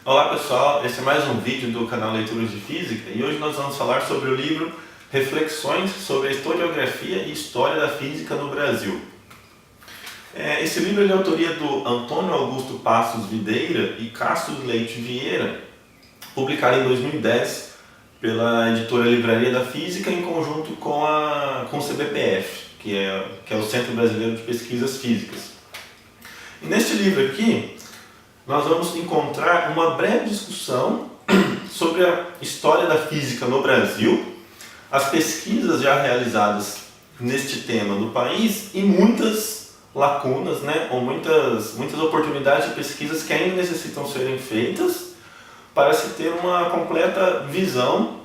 Olá pessoal, esse é mais um vídeo do canal Leituras de Física e hoje nós vamos falar sobre o livro Reflexões sobre a Historiografia e História da Física no Brasil. Esse livro é de autoria do Antônio Augusto Passos Videira e Cassius Leite Vieira, publicado em 2010 pela editora Livraria da Física em conjunto com o CBPF, que é o Centro Brasileiro de Pesquisas Físicas. E neste livro aqui, nós vamos encontrar uma breve discussão sobre a história da física no Brasil, as pesquisas já realizadas neste tema no país e muitas lacunas, ou muitas oportunidades de pesquisas que ainda necessitam serem feitas para se ter uma completa visão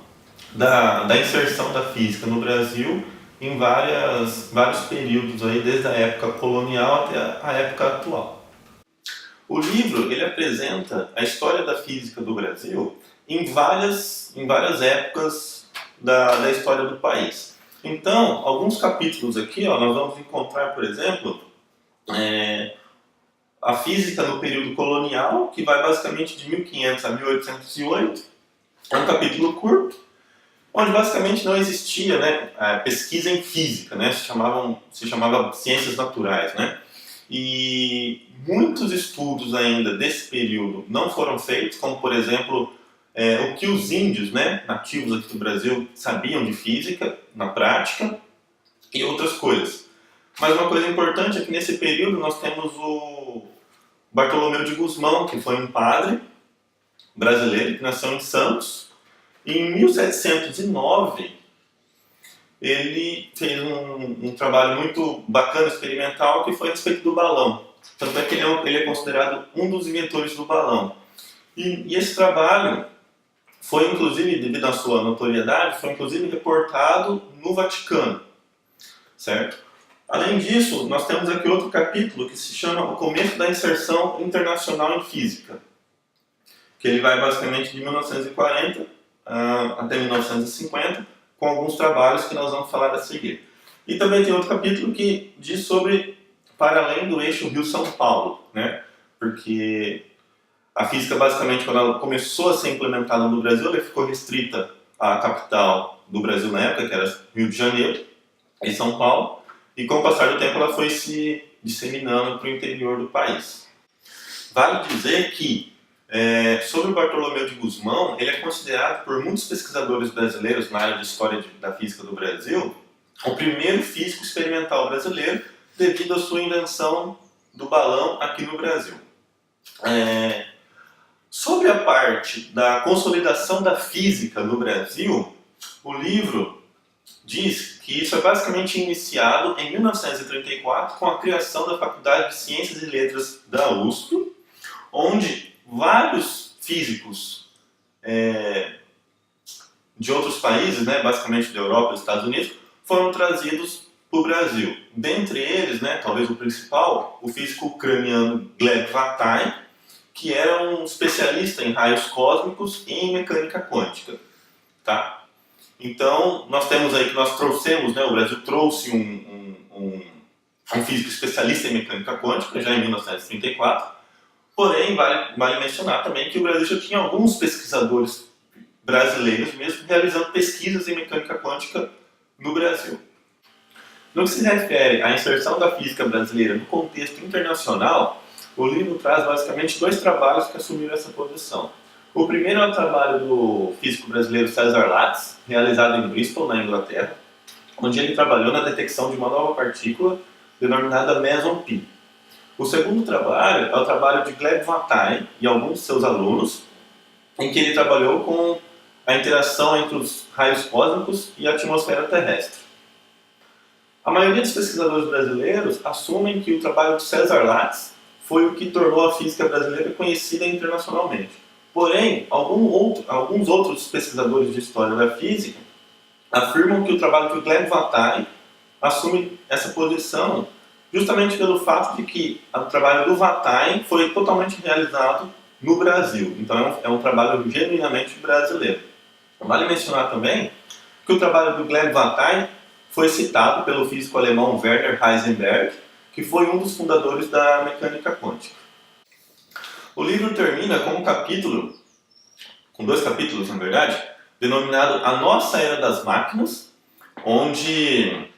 da inserção da física no Brasil em vários períodos, aí, desde a época colonial até a época atual. O livro ele apresenta a história da física do Brasil em várias épocas da história do país. Então, alguns capítulos aqui, nós vamos encontrar, por exemplo, a física no período colonial, que vai basicamente de 1500 a 1808. É um capítulo curto, onde basicamente não existia a pesquisa em física, se chamava ciências naturais, E muitos estudos ainda desse período não foram feitos, como por exemplo, o que os índios, nativos aqui do Brasil, sabiam de física na prática e outras coisas. Mas uma coisa importante é que nesse período nós temos o Bartolomeu de Gusmão, que foi um padre brasileiro que nasceu em Santos, e em 1709 ele fez um trabalho muito bacana, experimental, que foi a respeito do balão. Tanto é que ele é considerado um dos inventores do balão. E esse trabalho foi, inclusive, devido à sua notoriedade, foi inclusive reportado no Vaticano, certo? Além disso, nós temos aqui outro capítulo que se chama O Começo da Inserção Internacional em Física, que ele vai basicamente de 1940 até 1950, com alguns trabalhos que nós vamos falar a seguir. E também tem outro capítulo que diz sobre para além do eixo Rio-São Paulo, porque a física, basicamente, quando ela começou a ser implementada no Brasil, ela ficou restrita à capital do Brasil na época, que era Rio de Janeiro, e São Paulo, e com o passar do tempo ela foi se disseminando para o interior do país. Vale dizer que sobre o Bartolomeu de Gusmão, ele é considerado por muitos pesquisadores brasileiros na área de história da física do Brasil o primeiro físico experimental brasileiro devido à sua invenção do balão aqui no Brasil. Sobre a parte da consolidação da física no Brasil, o livro diz que isso é basicamente iniciado em 1934 com a criação da Faculdade de Ciências e Letras da USP, onde vários físicos de outros países, basicamente da Europa e dos Estados Unidos, foram trazidos para o Brasil. Dentre eles, talvez o principal, o físico ucraniano Gleb Vatain, que era um especialista em raios cósmicos e em mecânica quântica. Tá? Então, nós temos aí que nós trouxemos, o Brasil trouxe um físico especialista em mecânica quântica já em 1934. Porém, vale mencionar também que o Brasil já tinha alguns pesquisadores brasileiros mesmo realizando pesquisas em mecânica quântica no Brasil. No que se refere à inserção da física brasileira no contexto internacional, o livro traz basicamente dois trabalhos que assumiram essa posição. O primeiro é o trabalho do físico brasileiro César Latz, realizado em Bristol, na Inglaterra, onde ele trabalhou na detecção de uma nova partícula denominada Meson Pi. O segundo trabalho é o trabalho de Gleb Vatain e alguns de seus alunos, em que ele trabalhou com a interação entre os raios cósmicos e a atmosfera terrestre. A maioria dos pesquisadores brasileiros assumem que o trabalho de César Latz foi o que tornou a física brasileira conhecida internacionalmente. Porém, alguns outros pesquisadores de história da física afirmam que o trabalho de Gleb Vatain assume essa posição justamente pelo fato de que o trabalho do Vatain foi totalmente realizado no Brasil. Então é um trabalho genuinamente brasileiro. Vale mencionar também que o trabalho do Gleb Vatain foi citado pelo físico alemão Werner Heisenberg, que foi um dos fundadores da mecânica quântica. O livro termina com um capítulo, com 2 capítulos na verdade, denominado A Nossa Era das Máquinas, onde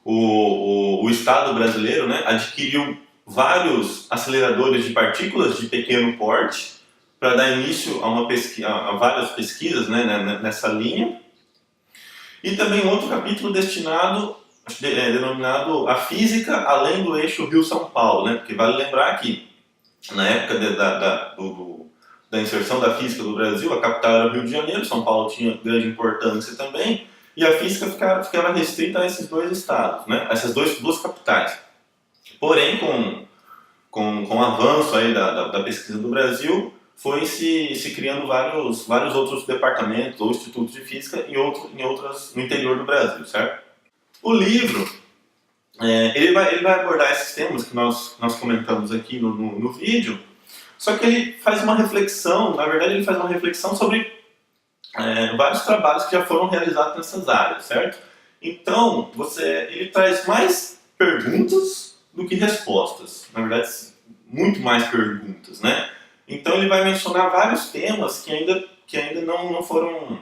o Estado brasileiro, né, adquiriu vários aceleradores de partículas de pequeno porte para dar início a várias pesquisas, né, nessa linha. E também outro capítulo denominado A Física Além do Eixo Rio-São Paulo, né, porque vale lembrar que na época da inserção da física do Brasil, a capital era o Rio de Janeiro, São Paulo tinha grande importância também, e a física ficava restrita a esses 2 estados, né? Essas duas capitais. Porém, com o avanço aí da pesquisa do Brasil, foi se criando vários outros departamentos ou institutos de física no interior do Brasil, certo? O livro, ele vai abordar esses temas que nós comentamos aqui no vídeo, só que ele faz uma reflexão, na verdade ele faz uma reflexão sobre vários trabalhos que já foram realizados nessas áreas, certo? Então, ele traz mais perguntas do que respostas. Na verdade, muito mais perguntas, né? Então, ele vai mencionar vários temas que ainda não foram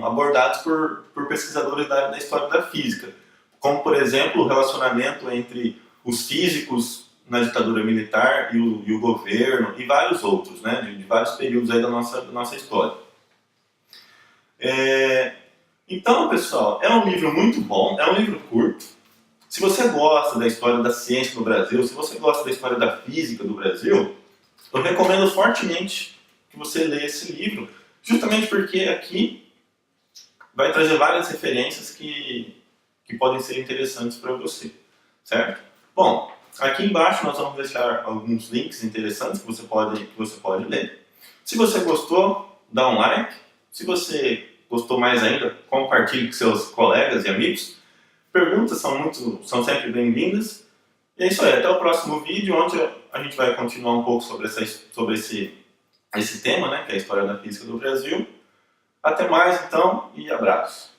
abordados por pesquisadores da área da história da física. Como, por exemplo, o relacionamento entre os físicos na ditadura militar e o governo, e vários outros, né? De vários períodos aí da nossa história. Então, pessoal, é um livro muito bom, é um livro curto. Se você gosta da história da ciência no Brasil, se você gosta da história da física do Brasil, eu recomendo fortemente que você leia esse livro, justamente porque aqui vai trazer várias referências que podem ser interessantes para você, certo? Bom, aqui embaixo nós vamos deixar alguns links interessantes que você pode ler. Se você gostou, dá um like. Se você gostou mais ainda, compartilhe com seus colegas e amigos. Perguntas são sempre bem-vindas. E é isso aí, até o próximo vídeo, onde a gente vai continuar um pouco sobre esse tema, né, que é a história da física do Brasil. Até mais, então, e abraços.